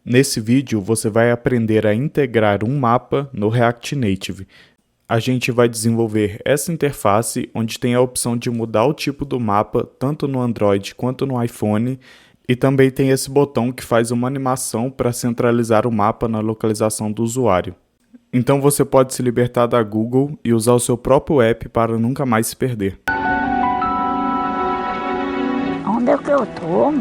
Nesse vídeo você vai aprender a integrar um mapa no React Native. A gente vai desenvolver essa interface onde tem a opção de mudar o tipo do mapa tanto no Android quanto no iPhone, e também tem esse botão que faz uma animação para centralizar o mapa na localização do usuário. Então você pode se libertar da Google e usar o seu próprio app para nunca mais se perder. Onde é que eu tô?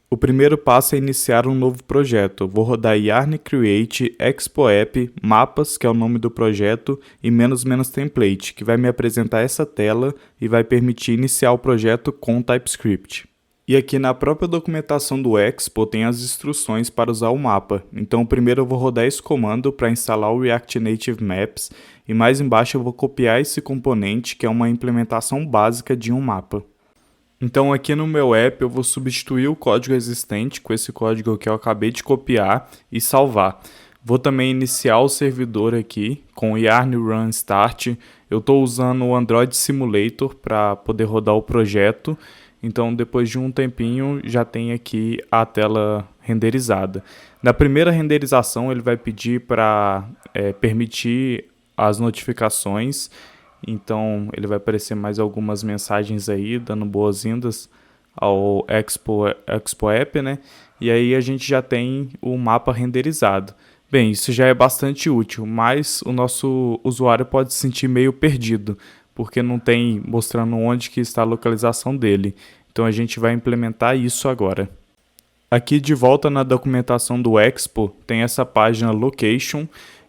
O primeiro passo é iniciar um novo projeto. Eu vou rodar yarn create expo app mapas, que é o nome do projeto, e -- template, que vai me apresentar essa tela e vai permitir iniciar o projeto com TypeScript. E aqui na própria documentação do Expo tem as instruções para usar o mapa. Então primeiro eu vou rodar esse comando para instalar o React Native Maps, e mais embaixo eu vou copiar esse componente, que é uma implementação básica de um mapa. Então aqui no meu app eu vou substituir o código existente com esse código que eu acabei de copiar e salvar. Vou também iniciar o servidor aqui com o yarn run start. Eu estou usando o Android Simulator para poder rodar o projeto. Então depois de um tempinho já tem aqui a tela renderizada. Na primeira renderização ele vai pedir para permitir as notificações. Então ele vai aparecer mais algumas mensagens aí, dando boas-vindas ao Expo App, né? E aí a gente já tem o mapa renderizado. Bem, isso já é bastante útil, mas o nosso usuário pode se sentir meio perdido, porque não tem mostrando onde que está a localização dele. Então a gente vai implementar isso agora. Aqui de volta na documentação do Expo, tem essa página Location,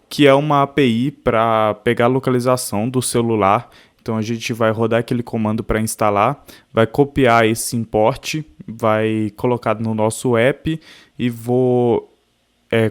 que é uma API para pegar a localização do celular. Então a gente vai rodar aquele comando para instalar, vai copiar esse import, vai colocar no nosso app e vou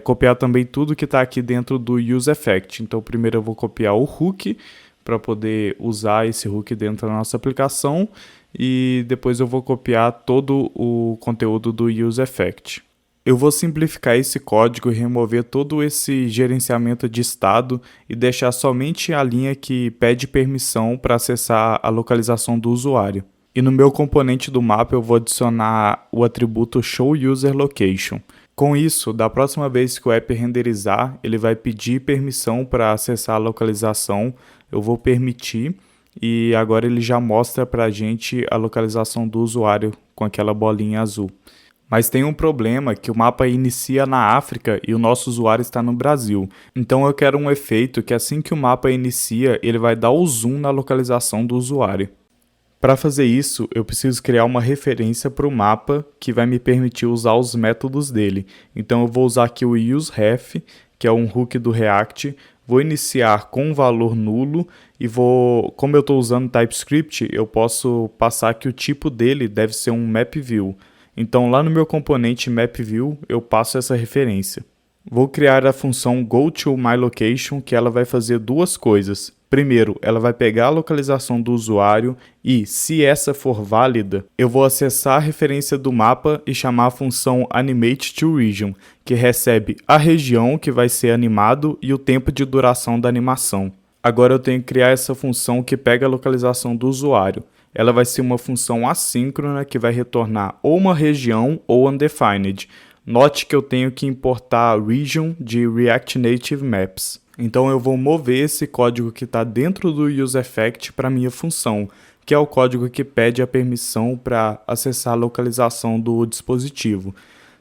copiar também tudo que está aqui dentro do useEffect. Então primeiro eu vou copiar o hook para poder usar esse hook dentro da nossa aplicação, e depois eu vou copiar todo o conteúdo do useEffect. Eu vou simplificar esse código e remover todo esse gerenciamento de estado e deixar somente a linha que pede permissão para acessar a localização do usuário. E no meu componente do mapa eu vou adicionar o atributo showUserLocation. Com isso, da próxima vez que o app renderizar, ele vai pedir permissão para acessar a localização, eu vou permitir, e agora ele já mostra para a gente a localização do usuário com aquela bolinha azul. Mas tem um problema, que o mapa inicia na África e o nosso usuário está no Brasil. Então eu quero um efeito que assim que o mapa inicia, ele vai dar o zoom na localização do usuário. Para fazer isso, eu preciso criar uma referência para o mapa que vai me permitir usar os métodos dele. Então eu vou usar aqui o useRef, que é um hook do React. Vou iniciar com um valor nulo e como eu estou usando TypeScript, eu posso passar que o tipo dele deve ser um MapView. Então lá no meu componente MapView eu passo essa referência. Vou criar a função goToMyLocation, que ela vai fazer duas coisas. Primeiro, ela vai pegar a localização do usuário e, se essa for válida, eu vou acessar a referência do mapa e chamar a função AnimateToRegion, que recebe a região que vai ser animado e o tempo de duração da animação. Agora eu tenho que criar essa função que pega a localização do usuário. Ela vai ser uma função assíncrona que vai retornar ou uma região ou undefined. Note que eu tenho que importar region de React Native Maps. Então eu vou mover esse código que está dentro do useEffect para a minha função, que é o código que pede a permissão para acessar a localização do dispositivo.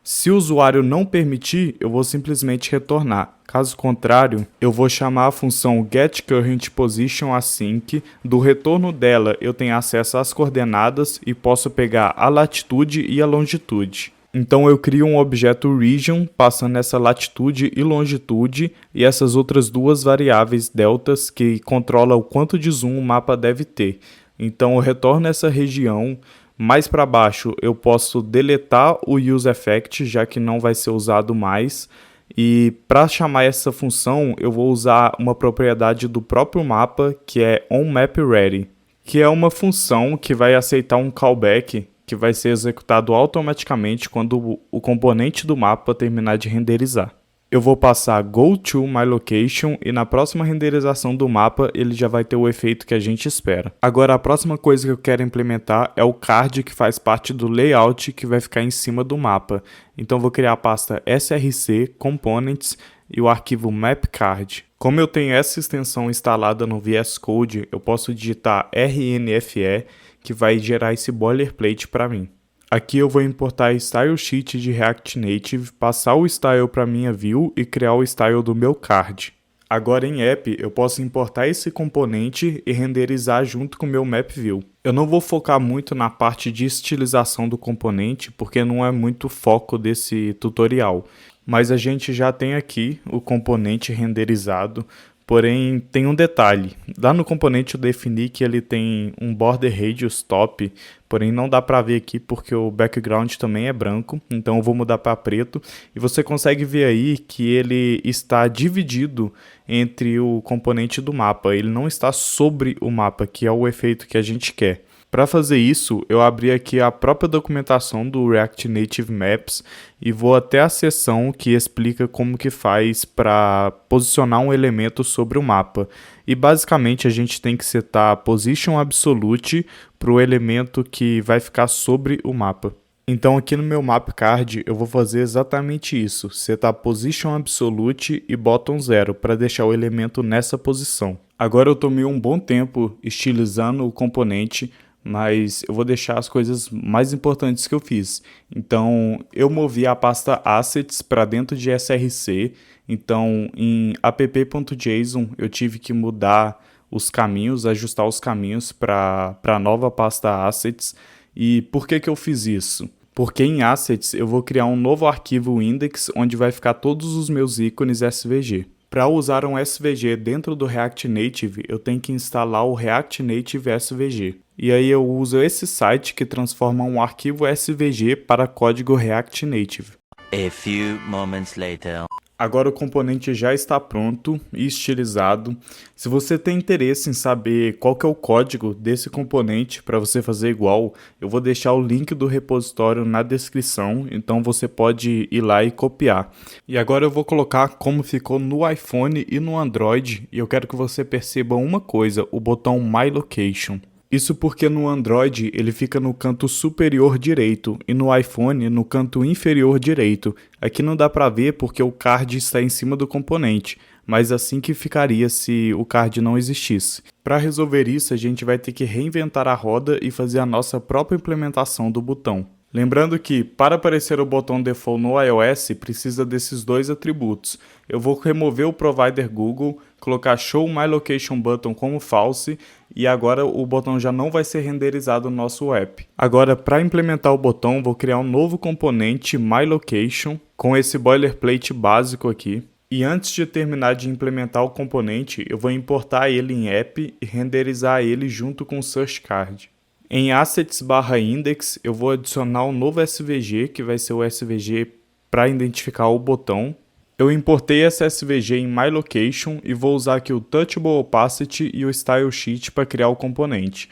Se o usuário não permitir, eu vou simplesmente retornar. Caso contrário, eu vou chamar a função getCurrentPositionAsync. Do retorno dela, eu tenho acesso às coordenadas e posso pegar a latitude e a longitude. Então eu crio um objeto region passando essa latitude e longitude e essas outras duas variáveis deltas que controlam o quanto de zoom o mapa deve ter. Então eu retorno essa região. Mais para baixo eu posso deletar o useEffect, já que não vai ser usado mais. E para chamar essa função eu vou usar uma propriedade do próprio mapa, que é onMapReady, que é uma função que vai aceitar um callback que vai ser executado automaticamente quando o componente do mapa terminar de renderizar. eu vou passar Go to My Location e na próxima renderização do mapa ele já vai ter o efeito que a gente espera. Agora a próxima coisa que eu quero implementar é o card que faz parte do layout que vai ficar em cima do mapa. Então vou criar a pasta src components e o arquivo mapcard. Como eu tenho essa extensão instalada no VS Code, eu posso digitar rnfe que vai gerar esse boilerplate para mim. Aqui eu vou importar Style Sheet de React Native, passar o style para minha view e criar o style do meu card. Agora em app eu posso importar esse componente e renderizar junto com o meu map view. Eu não vou focar muito na parte de estilização do componente porque não é muito foco desse tutorial. Mas a gente já tem aqui o componente renderizado. Porém, tem um detalhe. Lá no componente eu defini que ele tem um border radius top, porém não dá para ver aqui porque o background também é branco, então eu vou mudar para preto. E você consegue ver aí que ele está dividido entre o componente do mapa, ele não está sobre o mapa, que é o efeito que a gente quer. Para fazer isso, eu abri aqui a própria documentação do React Native Maps e vou até a seção que explica como que faz para posicionar um elemento sobre o mapa. E basicamente a gente tem que setar Position Absolute para o elemento que vai ficar sobre o mapa. Então aqui no meu map card eu vou fazer exatamente isso, setar Position Absolute e Bottom 0 para deixar o elemento nessa posição. Agora eu tomei um bom tempo estilizando o componente, mas eu vou deixar as coisas mais importantes que eu fiz. Então, eu movi a pasta assets para dentro de src. Então, em app.json, eu tive que mudar os caminhos, ajustar os caminhos para a nova pasta assets. E por que eu fiz isso? Porque em assets eu vou criar um novo arquivo index onde vai ficar todos os meus ícones SVG. Para usar um SVG dentro do React Native, eu tenho que instalar o React Native SVG. E aí eu uso esse site que transforma um arquivo SVG para código React Native. A few moments later. Agora o componente já está pronto e estilizado. Se você tem interesse em saber qual que é o código desse componente para você fazer igual, eu vou deixar o link do repositório na descrição, então você pode ir lá e copiar. E agora eu vou colocar como ficou no iPhone e no Android, e eu quero que você perceba uma coisa, o botão My Location. Isso porque no Android ele fica no canto superior direito e no iPhone no canto inferior direito. Aqui não dá para ver porque o card está em cima do componente, mas assim que ficaria se o card não existisse. Para resolver isso a gente vai ter que reinventar a roda e fazer a nossa própria implementação do botão. Lembrando que, para aparecer o botão default no iOS, precisa desses dois atributos. Eu vou remover o provider Google, colocar Show My Location Button como false, e agora o botão já não vai ser renderizado no nosso app. Agora, para implementar o botão, vou criar um novo componente My Location, com esse boilerplate básico aqui. E antes de terminar de implementar o componente, eu vou importar ele em app e renderizar ele junto com o Search Card. Em assets/index eu vou adicionar um novo SVG, que vai ser o SVG para identificar o botão. Eu importei essa SVG em MyLocation e vou usar aqui o Touchable Opacity e o Style Sheet para criar o componente.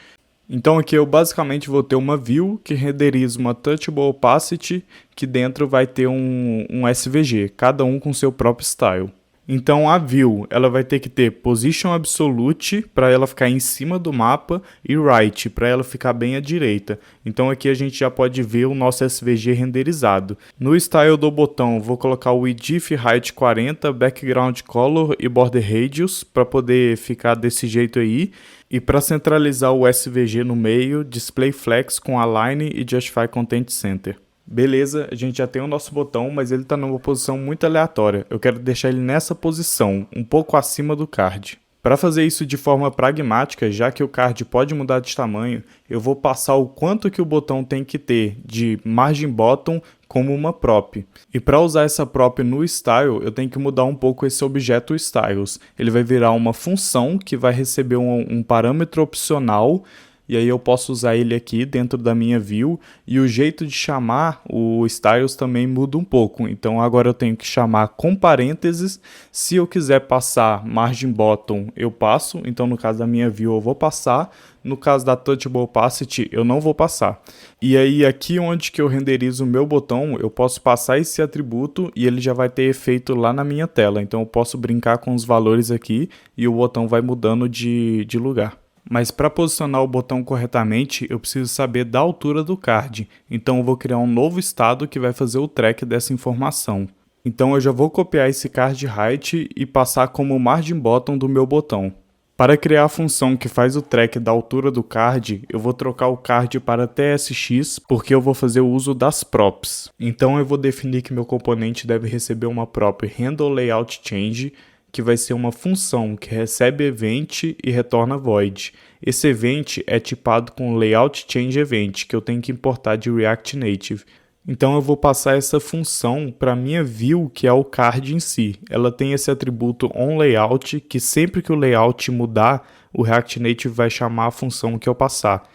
Então aqui eu basicamente vou ter uma view que renderiza uma Touchable Opacity, que dentro vai ter um SVG, cada um com seu próprio style. Então a view ela vai ter que ter Position Absolute para ela ficar em cima do mapa e Right para ela ficar bem à direita. Então aqui a gente já pode ver o nosso SVG renderizado. No style do botão vou colocar o Width Height 40, Background Color e Border Radius para poder ficar desse jeito aí. E para centralizar o SVG no meio, Display Flex com Align e Justify Content Center. Beleza, a gente já tem o nosso botão, mas ele está numa posição muito aleatória. Eu quero deixar ele nessa posição, um pouco acima do card. Para fazer isso de forma pragmática, já que o card pode mudar de tamanho, eu vou passar o quanto que o botão tem que ter de margin bottom como uma prop. E para usar essa prop no style, eu tenho que mudar um pouco esse objeto styles. Ele vai virar uma função que vai receber um parâmetro opcional e aí eu posso usar ele aqui dentro da minha view, e o jeito de chamar o styles também muda um pouco. Então agora eu tenho que chamar com parênteses. Se eu quiser passar margin bottom, eu passo. Então no caso da minha view eu vou passar. No caso da Touchable Opacity, eu não vou passar. E aí aqui onde que eu renderizo o meu botão, eu posso passar esse atributo e ele já vai ter efeito lá na minha tela. Então eu posso brincar com os valores aqui e o botão vai mudando de lugar. Mas para posicionar o botão corretamente, eu preciso saber da altura do card. Então eu vou criar um novo estado que vai fazer o track dessa informação. Então eu já vou copiar esse card height e passar como margin bottom do meu botão. Para criar a função que faz o track da altura do card, eu vou trocar o card para tsx, porque eu vou fazer o uso das props. Então eu vou definir que meu componente deve receber uma prop handleLayoutChange, que vai ser uma função que recebe event e retorna void. Esse event é tipado com LayoutChangeEvent, que eu tenho que importar de React Native. Então eu vou passar essa função para a minha view, que é o card em si. Ela tem esse atributo onLayout, que sempre que o layout mudar, o React Native vai chamar a função que eu passar.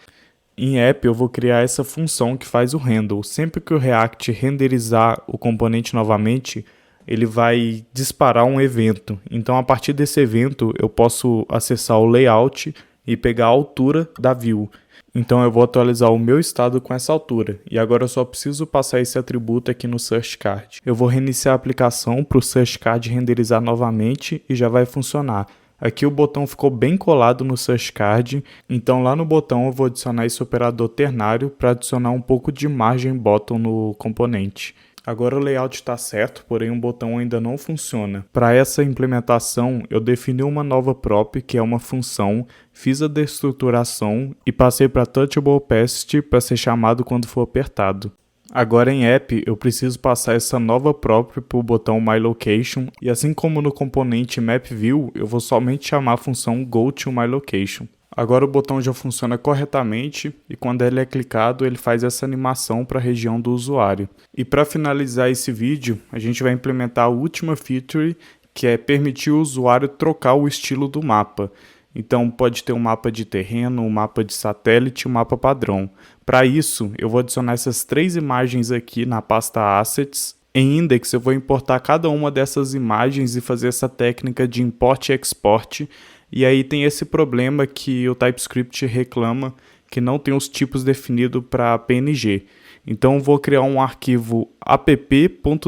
Em app eu vou criar essa função que faz o handle. Sempre que o React renderizar o componente novamente, ele vai disparar um evento. Então a partir desse evento eu posso acessar o layout e pegar a altura da view. Então eu vou atualizar o meu estado com essa altura, e agora eu só preciso passar esse atributo aqui no search card. Eu vou reiniciar a aplicação para o search card renderizar novamente e já vai funcionar. Aqui o botão ficou bem colado no search card, então lá no botão eu vou adicionar esse operador ternário para adicionar um pouco de margin bottom no componente. Agora o layout está certo, porém o botão ainda não funciona. Para essa implementação, eu defini uma nova prop, que é uma função, fiz a destruturação e passei para Touchable Opacity para ser chamado quando for apertado. Agora em app, eu preciso passar essa nova prop para o botão MyLocation, e assim como no componente MapView, eu vou somente chamar a função GoToMyLocation. Agora o botão já funciona corretamente e quando ele é clicado ele faz essa animação para a região do usuário. E para finalizar esse vídeo, a gente vai implementar a última feature, que é permitir o usuário trocar o estilo do mapa. Então pode ter um mapa de terreno, um mapa de satélite e um mapa padrão. Para isso eu vou adicionar essas 3 imagens aqui na pasta Assets. Em Index eu vou importar cada uma dessas imagens e fazer essa técnica de import e export. E aí tem esse problema que o TypeScript reclama, que não tem os tipos definidos para PNG. Então vou criar um arquivo app.d.ts,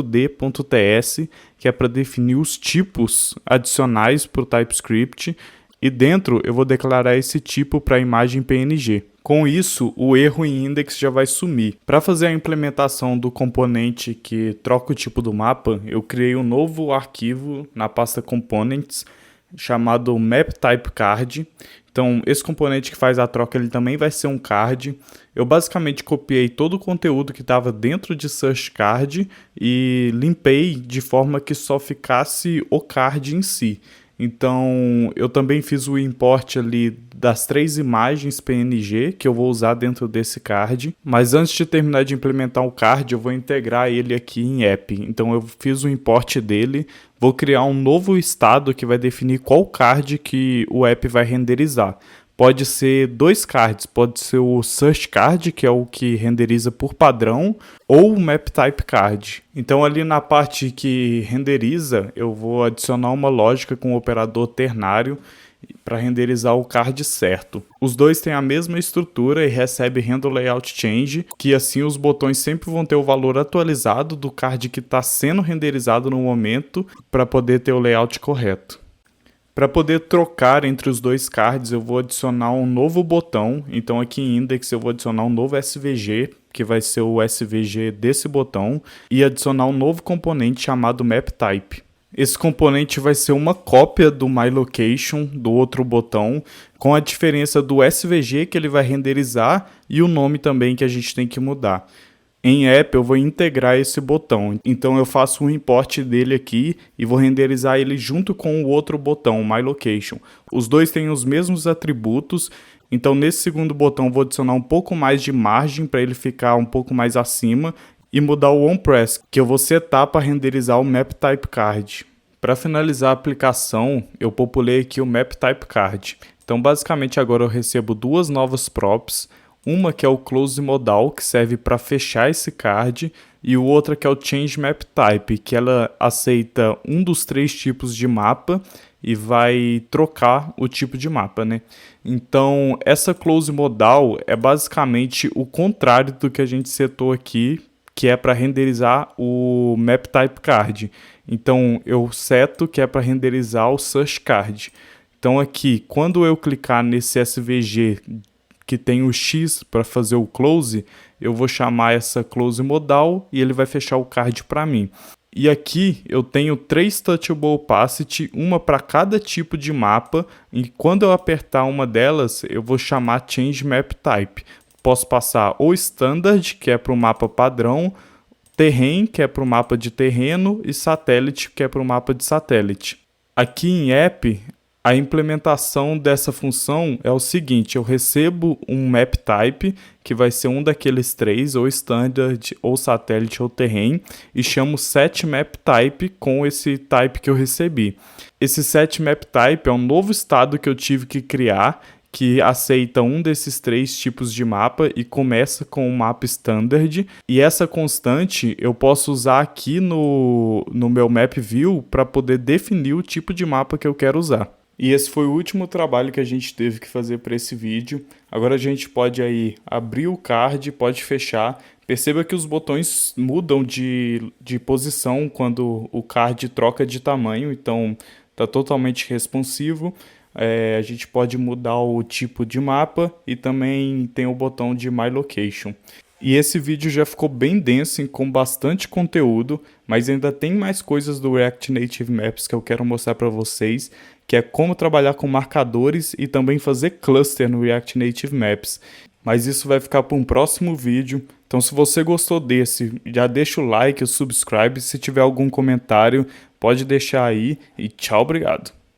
que é para definir os tipos adicionais para o TypeScript, e dentro eu vou declarar esse tipo para a imagem PNG. Com isso, o erro em index já vai sumir. Para fazer a implementação do componente que troca o tipo do mapa, eu criei um novo arquivo na pasta Components, chamado MapTypeCard. Então esse componente que faz a troca ele também vai ser um card. Eu basicamente copiei todo o conteúdo que estava dentro de SearchCard e limpei de forma que só ficasse o card em si. Então eu também fiz o import ali das 3 imagens PNG que eu vou usar dentro desse card. Mas antes de terminar de implementar o card, eu vou integrar ele aqui em app. Então eu fiz o import dele, vou criar um novo estado que vai definir qual card que o app vai renderizar. Pode ser 2 cards, pode ser o Search Card, que é o que renderiza por padrão, ou o MapTypeCard. Então ali na parte que renderiza, eu vou adicionar uma lógica com o operador ternário para renderizar o card certo. Os dois têm a mesma estrutura e recebem handleLayoutChange, que assim os botões sempre vão ter o valor atualizado do card que está sendo renderizado no momento para poder ter o layout correto. Para poder trocar entre os 2 cards, eu vou adicionar um novo botão. Então aqui em Index eu vou adicionar um novo SVG, que vai ser o SVG desse botão, e adicionar um novo componente chamado MapType. Esse componente vai ser uma cópia do MyLocation, do outro botão, com a diferença do SVG que ele vai renderizar e o nome também que a gente tem que mudar. Em app eu vou integrar esse botão, então eu faço um import dele aqui e vou renderizar ele junto com o outro botão, o MyLocation. Os dois têm os mesmos atributos, então nesse segundo botão eu vou adicionar um pouco mais de margem para ele ficar um pouco mais acima e mudar o onPress, que eu vou setar para renderizar o MapTypeCard. Para finalizar a aplicação, eu populei aqui o MapTypeCard. Então Então basicamente agora eu recebo duas novas props, uma que é o Close Modal, que serve para fechar esse card, e o outra que é o Change Map Type, que ela aceita um dos 3 tipos de mapa e vai trocar o tipo de mapa, né? Então essa Close Modal é basicamente o contrário do que a gente setou aqui, que é para renderizar o Map Type Card. Então eu seto que é para renderizar o Search Card. Então aqui, quando eu clicar nesse SVG que tem o X para fazer o close, eu vou chamar essa close modal e ele vai fechar o card para mim. E aqui eu tenho 3 touchable opacity, uma para cada tipo de mapa, e quando eu apertar uma delas, eu vou chamar Change Map Type. Posso passar o Standard, que é para o mapa padrão, Terrain, que é para o mapa de terreno, e Satellite, que é para o mapa de satélite. Aqui em App, a implementação dessa função é o seguinte: eu recebo um map type, que vai ser um daqueles 3, ou standard, ou satellite, ou terrain, e chamo setMapType com esse type que eu recebi. Esse setMapType é um novo estado que eu tive que criar, que aceita um desses 3 tipos de mapa e começa com o mapa standard, e essa constante eu posso usar aqui no meu map view para poder definir o tipo de mapa que eu quero usar. E esse foi o último trabalho que a gente teve que fazer para esse vídeo. Agora a gente pode aí abrir o card, pode fechar. Perceba que os botões mudam de posição quando o card troca de tamanho, então está totalmente responsivo. A gente pode mudar o tipo de mapa e também tem o botão de My Location. E esse vídeo já ficou bem denso, com bastante conteúdo, mas ainda tem mais coisas do React Native Maps que eu quero mostrar para vocês, que é como trabalhar com marcadores e também fazer cluster no React Native Maps. Mas isso vai ficar para um próximo vídeo, então se você gostou desse, já deixa o like, o subscribe, se tiver algum comentário, pode deixar aí e tchau, obrigado.